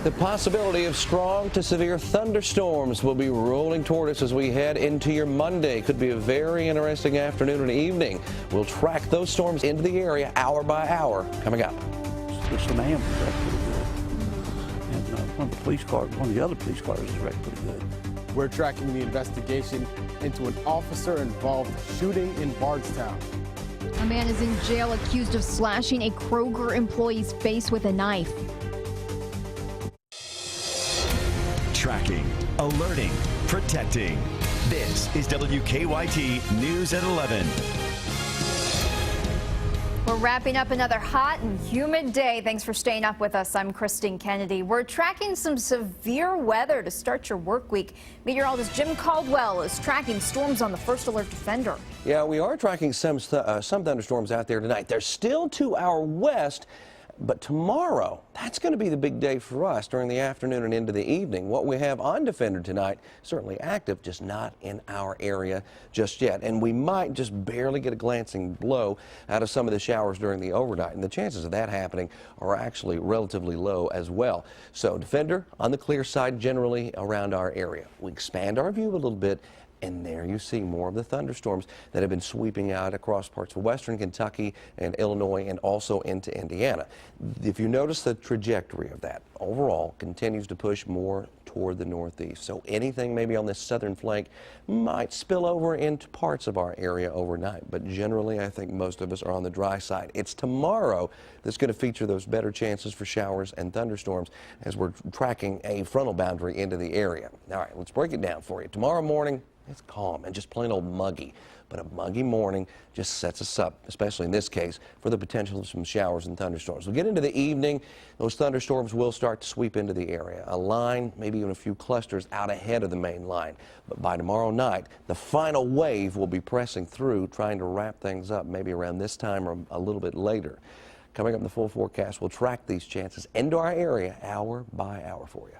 The possibility of strong to severe thunderstorms will be rolling toward us as we head into your Monday. Could be a very interesting afternoon and evening. We'll track those storms into the area hour by hour coming up. The tsunami was wrecked pretty good. And one of the other police cars is wrecked pretty good. We're tracking the investigation into an officer-involved shooting in Bardstown. A man is in jail accused of slashing a Kroger employee's face with a knife. Tracking, alerting, protecting. This is WKYT News at 11. We're wrapping up another hot and humid day. Thanks for staying up with us. I'm Christine Kennedy. We're tracking some severe weather to start your work week. Meteorologist Jim Caldwell is tracking storms on the First Alert Defender. Yeah, we are tracking some thunderstorms out there tonight. They're still to our west. But tomorrow, that's going to be the big day for us during the afternoon and into the evening. What we have on Defender tonight, certainly active, just not in our area just yet. And we might just barely get a glancing blow out of some of the showers during the overnight. And the chances of that happening are actually relatively low as well. So Defender on the clear side generally around our area. We expand our view a little bit. And there you see more of the thunderstorms that have been sweeping out across parts of western Kentucky and Illinois and also into Indiana. If you notice the trajectory of that, overall continues to push more toward the northeast. So anything maybe on this southern flank might spill over into parts of our area overnight. But generally, I think most of us are on the dry side. It's tomorrow that's going to feature those better chances for showers and thunderstorms as we're tracking a frontal boundary into the area. All right, let's break it down for you. Tomorrow morning, it's calm and just plain old muggy, but a muggy morning just sets us up, especially in this case, for the potential of some showers and thunderstorms. We'll get into the evening. Those thunderstorms will start to sweep into the area. A line, maybe even a few clusters out ahead of the main line. But by tomorrow night, the final wave will be pressing through, trying to wrap things up maybe around this time or a little bit later. Coming up in the full forecast, we'll track these chances into our area hour by hour for you.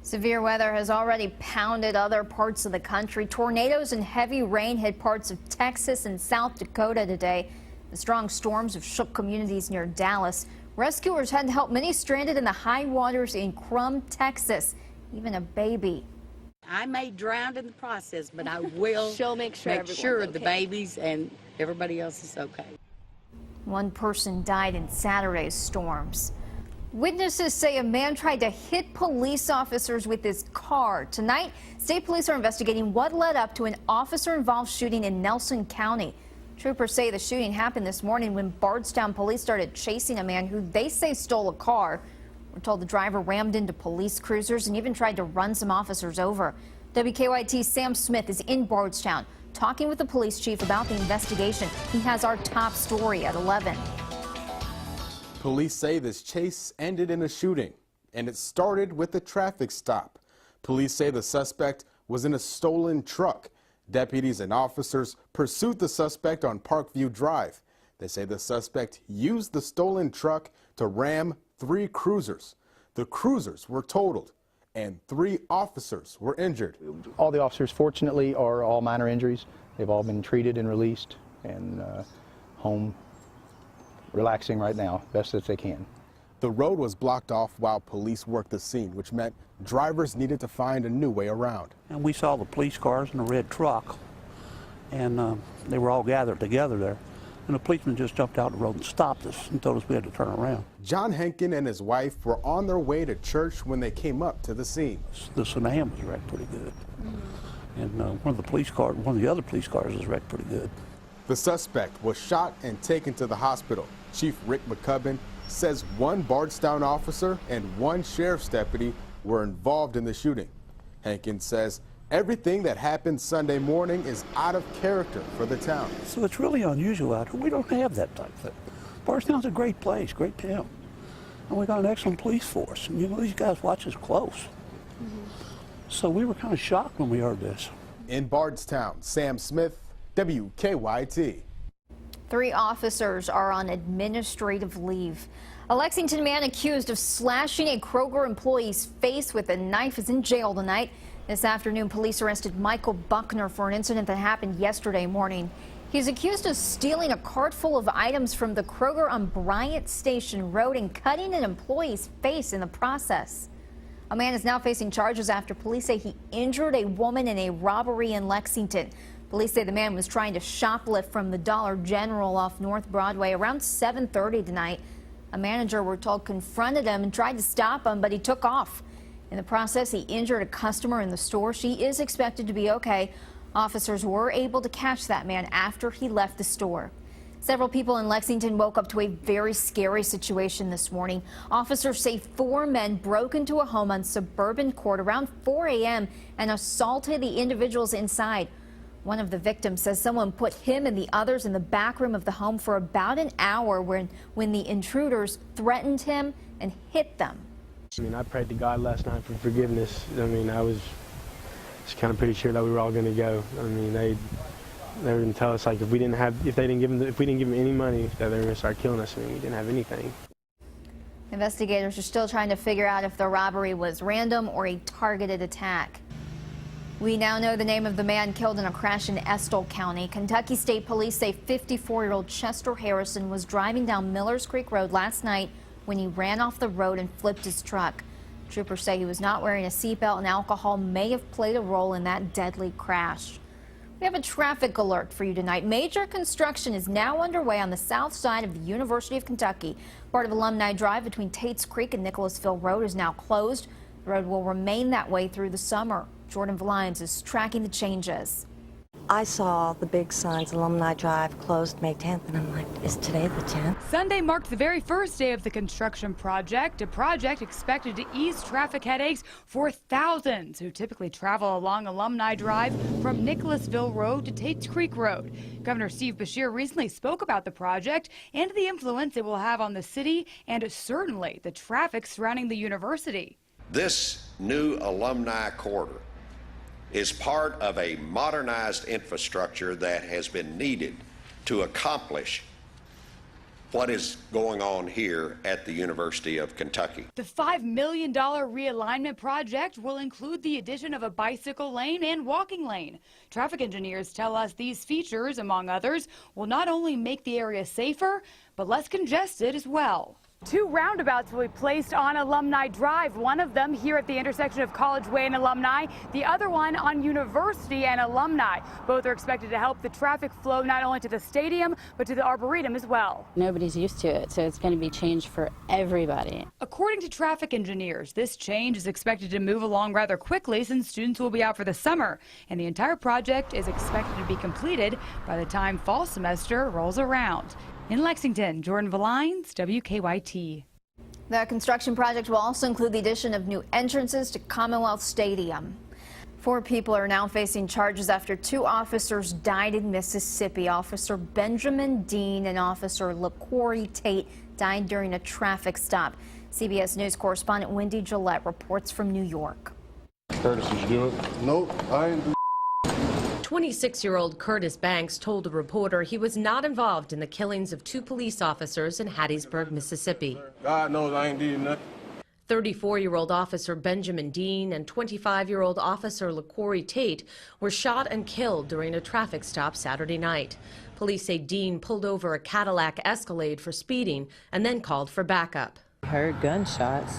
Severe weather has already pounded other parts of the country. Tornadoes and heavy rain hit parts of Texas and South Dakota today. The strong storms have shook communities near Dallas. Rescuers had to help many stranded in the high waters in Crum, Texas, even a baby. I may drown in the process, but I will make sure the babies and everybody else is okay. One person died in Saturday's storms. Witnesses say a man tried to hit police officers with his car. Tonight, state police are investigating what led up to an officer-involved shooting in Nelson County. Troopers say the shooting happened this morning when Bardstown police started chasing a man who they say stole a car. We're told the driver rammed into police cruisers and even tried to run some officers over. WKYT's Sam Smith is in Bardstown talking with the police chief about the investigation. He has our top story at 11. Police say this chase ended in a shooting, and it started with a traffic stop. Police say the suspect was in a stolen truck. Deputies and officers pursued the suspect on Parkview Drive. They say the suspect used the stolen truck to ram 3 cruisers. The cruisers were totaled, and 3 officers were injured. All the officers, fortunately, are all minor injuries. They've all been treated and released and home relaxing right now, best as they can. The road was blocked off while police worked the scene, which meant drivers needed to find a new way around. And we saw the police cars and the red truck, and they were all gathered together there. And the policeman just jumped out the road and stopped us and told us we had to turn around. John Henkin and his wife were on their way to church when they came up to the scene. The tsunami was wrecked pretty good. And one of the other police cars was wrecked pretty good. The suspect was shot and taken to the hospital. Chief Rick McCubbin says 1 Bardstown officer and 1 sheriff's deputy were involved in the shooting. Hankins says everything that happened Sunday morning is out of character for the town. So it's really unusual out here. We don't have that type of thing. Bardstown's a great place, great town. And we got an excellent police force. And, you know, these guys watch us close. So we were kind of shocked when we heard this. In Bardstown, Sam Smith, WKYT. 3 officers are on administrative leave. A Lexington man accused of slashing a Kroger employee's face with a knife is in jail tonight. This afternoon, police arrested Michael Buckner for an incident that happened yesterday morning. He's accused of stealing a cart full of items from the Kroger on Bryant Station Road and cutting an employee's face in the process. A man is now facing charges after police say he injured a woman in a robbery in Lexington. Police say the man was trying to shoplift from the Dollar General off North Broadway around 7:30 tonight. A manager, we're told, confronted him and tried to stop him, but he took off. In the process, he injured a customer in the store. She is expected to be okay. Officers were able to catch that man after he left the store. Several people in Lexington woke up to a very scary situation this morning. Officers say 4 men broke into a home on Suburban Court around 4 a.m. and assaulted the individuals inside. One of the victims says someone put him and the others in the back room of the home for about an hour when the intruders threatened him and hit them. I mean, I prayed to God last night for forgiveness. I mean, I was just kind of pretty sure that we were all going to go. I mean, they were going to tell us, like, if we didn't give them any money, that they were going to start killing us. I mean, we didn't have anything. Investigators are still trying to figure out if the robbery was random or a targeted attack. We now know the name of the man killed in a crash in Estill County. Kentucky State Police say 54-year-old Chester Harrison was driving down Millers Creek Road last night when he ran off the road and flipped his truck. Troopers say he was not wearing a seatbelt and alcohol may have played a role in that deadly crash. We have a traffic alert for you tonight. Major construction is now underway on the south side of the University of Kentucky. Part of Alumni Drive between Tate's Creek and Nicholasville Road is now closed. The road will remain that way through the summer. Jordan Valines is tracking the changes. I saw the big signs, Alumni Drive closed May 10th, and I'm like, is today the 10th? Sunday marked the very first day of the construction project, a project expected to ease traffic headaches for thousands who typically travel along Alumni Drive from Nicholasville Road to Tate's Creek Road. Governor Steve Beshear recently spoke about the project and the influence it will have on the city and certainly the traffic surrounding the university. This new alumni corridor is part of a modernized infrastructure that has been needed to accomplish what is going on here at the University of Kentucky. The $5 million realignment project will include the addition of a bicycle lane and walking lane. Traffic engineers tell us these features, among others, will not only make the area safer, but less congested as well. 2 roundabouts will be placed on Alumni Drive, one of them here at the intersection of College Way and Alumni, the other one on University and Alumni. Both are expected to help the traffic flow not only to the stadium, but to the Arboretum as well. Nobody's used to it, so it's going to be changed for everybody. According to traffic engineers, this change is expected to move along rather quickly since students will be out for the summer, and the entire project is expected to be completed by the time fall semester rolls around. In Lexington, Jordan Valines, WKYT. The construction project will also include the addition of new entrances to Commonwealth Stadium. 4 people are now facing charges after 2 officers died in Mississippi. Officer Benjamin Dean and Officer LaCorey Tate died during a traffic stop. CBS News correspondent Wendy Gillette reports from New York. Curtis, did you do it? Nope, I didn't do it. 26-year-old Curtis Banks told a reporter he was not involved in the killings of 2 police officers in Hattiesburg, Mississippi. God knows I ain't did nothing. 34-year-old Officer Benjamin Dean and 25-year-old Officer LaCorey Tate were shot and killed during a traffic stop Saturday night. Police say Dean pulled over a Cadillac Escalade for speeding and then called for backup. I heard gunshots,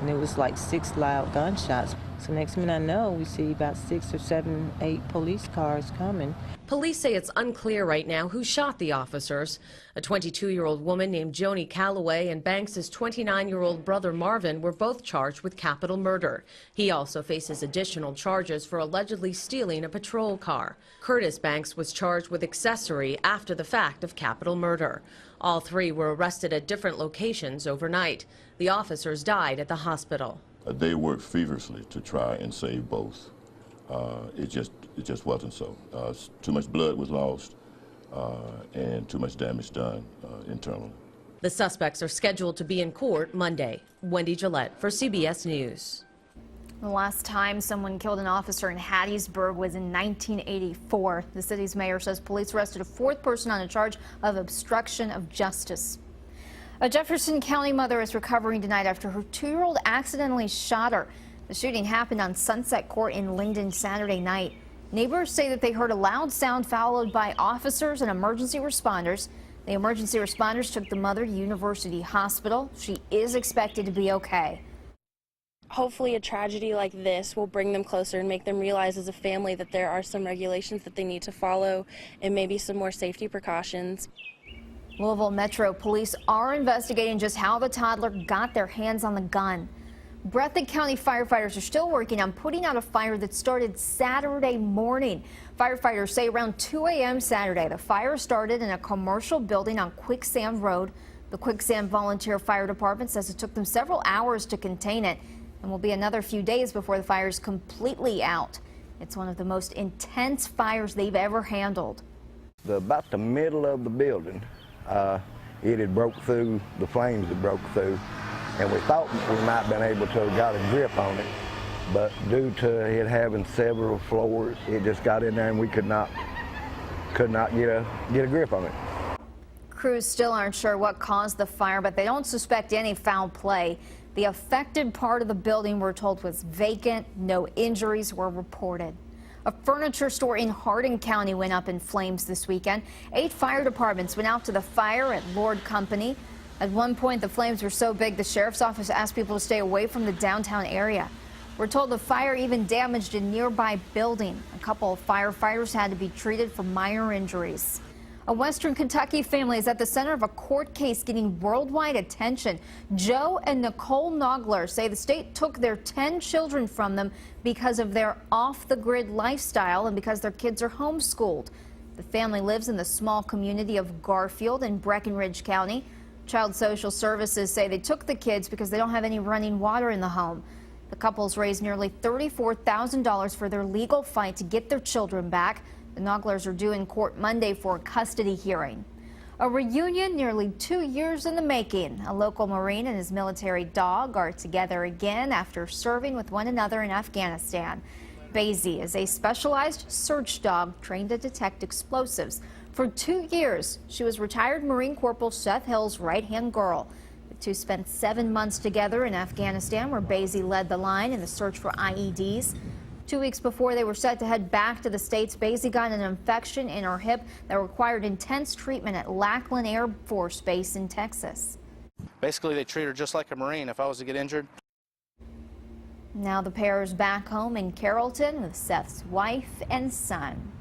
and it was like 6 loud gunshots. So next minute I know, we see about 6 or 7, 8 police cars coming. Police say it's unclear right now who shot the officers. A 22-year-old woman named Joni Calloway and Banks's 29-year-old brother Marvin were both charged with capital murder. He also faces additional charges for allegedly stealing a patrol car. Curtis Banks was charged with accessory after the fact of capital murder. All 3 were arrested at different locations overnight. The officers died at the hospital. They worked feverishly to try and save both. It just wasn't so. Too much blood was lost and too much damage done internally. The suspects are scheduled to be in court Monday. Wendy Gillette for CBS News. The last time someone killed an officer in Hattiesburg was in 1984. The city's mayor says police arrested a 4th person on a charge of obstruction of justice. A Jefferson County mother is recovering tonight after her 2-year-old accidentally shot her. The shooting happened on Sunset Court in Linden Saturday night. Neighbors say that they heard a loud sound followed by officers and emergency responders. The emergency responders took the mother to University Hospital. She is expected to be okay. Hopefully a tragedy like this will bring them closer and make them realize as a family that there are some regulations that they need to follow and maybe some more safety precautions. Louisville Metro Police are investigating just how the toddler got their hands on the gun. Breathitt County firefighters are still working on putting out a fire that started Saturday morning. Firefighters say around 2 a.m. Saturday, the fire started in a commercial building on Quicksand Road. The Quicksand Volunteer Fire Department says it took them several hours to contain it and will be another few days before the fire is completely out. It's one of the most intense fires they've ever handled. About the middle of the building, it had broke through, the flames had broke through, and we thought we might have been able to have got a grip on it, but due to it having several floors, it just got in there and we could not get a grip on it. Crews still aren't sure what caused the fire, but they don't suspect any foul play. The affected part of the building, we're told, was vacant. No injuries were reported. A furniture store in Hardin County went up in flames this weekend. 8 fire departments went out to the fire at Lord Company. At one point, the flames were so big, the sheriff's office asked people to stay away from the downtown area. We're told the fire even damaged a nearby building. A couple of firefighters had to be treated for minor injuries. A Western Kentucky family is at the center of a court case getting worldwide attention. Joe and Nicole Nogler say the state took their 10 children from them because of their off-the-grid lifestyle and because their kids are homeschooled. The family lives in the small community of Garfield in Breckinridge County. Child Social Services say they took the kids because they don't have any running water in the home. The couples raised nearly $34,000 for their legal fight to get their children back. The Noglers are due in court Monday for a custody hearing. A reunion nearly 2 years in the making. A local Marine and his military dog are together again after serving with one another in Afghanistan. Basie is a specialized search dog trained to detect explosives. For 2 years, she was retired Marine Corporal Seth Hill's right-hand girl. The two spent 7 months together in Afghanistan, where Basie led the line in the search for IEDs. 2 weeks before they were set to head back to the States, Basie got an infection in her hip that required intense treatment at Lackland Air Force Base in Texas. Basically, they treat her just like a Marine if I was to get injured. Now the pair is back home in Carrollton with Seth's wife and son.